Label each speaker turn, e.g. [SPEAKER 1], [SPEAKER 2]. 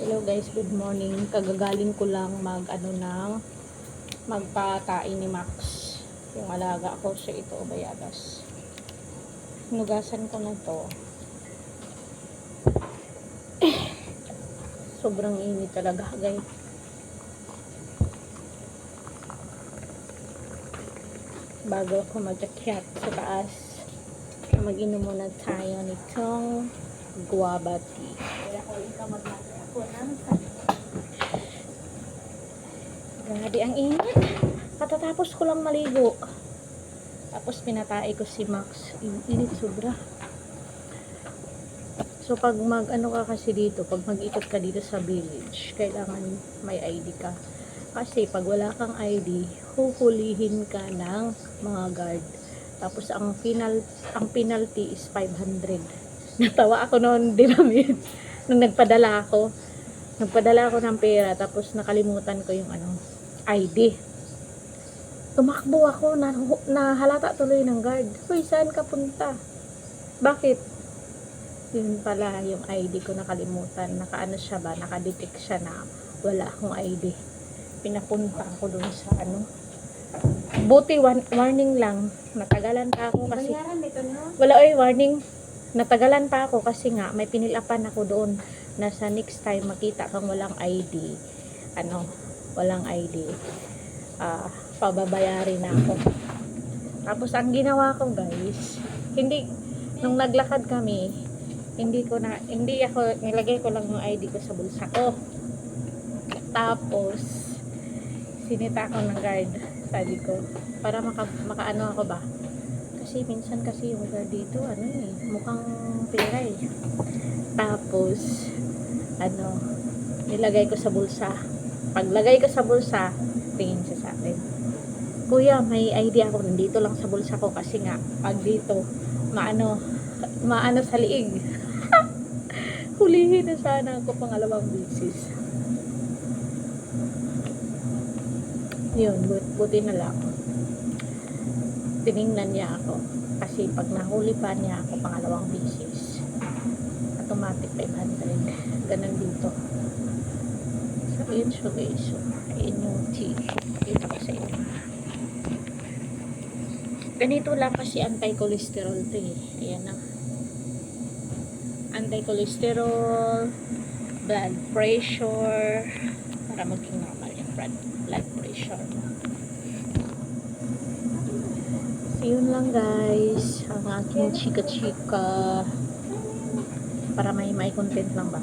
[SPEAKER 1] Hello guys, good morning. Kagagaling ko lang magpakain ni Max. Yung alaga ko siya ito, bayabas. Nugasan ko na to. Sobrang init talaga guys. Bago ako mag-akyat sa taas, mag-inom muna tayo nitong guava tea. Kaya ko ikaw maglagay ako ng grabe ang init. Katatapos ko lang maligo. Tapos pinatay ko si Max. Init sobra. So pag ka kasi dito, pag mag-ikot ka dito sa village, kailangan may ID ka. Kasi pag wala kang ID, huhulihin ka ng mga guard. Tapos ang penalty is 500. Natawa ako noon, dinamit. Nung nagpadala ako ng pera, tapos nakalimutan ko yung ID. Tumakbo ako, nahalata tuloy ng guard. Hoy, saan ka punta? Bakit? Yun pala, yung ID ko nakalimutan. Nakadetect siya na wala akong ID. Pinapunta ako dun sa Buti warning lang. Natagalan pa ako kasi wala warning. Natagalan pa ako kasi nga may pinilapan ako doon na sa next time makita kang walang ID. Walang ID. Pababayarin na ako. Tapos ang ginawa ko guys, nung naglakad kami, nilagay ko lang yung ID ko sa bulsa ko. Tapos sinita ako ng guard, sabi ko, para makaano ako ba? Kasi minsan kasi yung guard dito, mukhang pera eh. Tapos, nilagay ko sa bulsa. Paglagay ko sa bulsa, tingin siya sa akin. Kuya, may ID ako, nandito lang sa bulsa ko kasi nga, pag dito, maano sa liig. Hulihin na sana ako pangalawang bisis. Yun, buti na lang. Tiningnan niya ako. Kasi pag nahuli pa niya ako pangalawang bisis, automatic 500. Ganun dito. So, yun siya guys. So, ayun yung tea. Dito ko sa inyo. Ganito lang kasi anti-cholesterol to eh. Ayan na. Anti-cholesterol, blood pressure, para maging normal yung blood pressure mo. So, yun lang guys, ang aking chika-chika, para may content lang ba.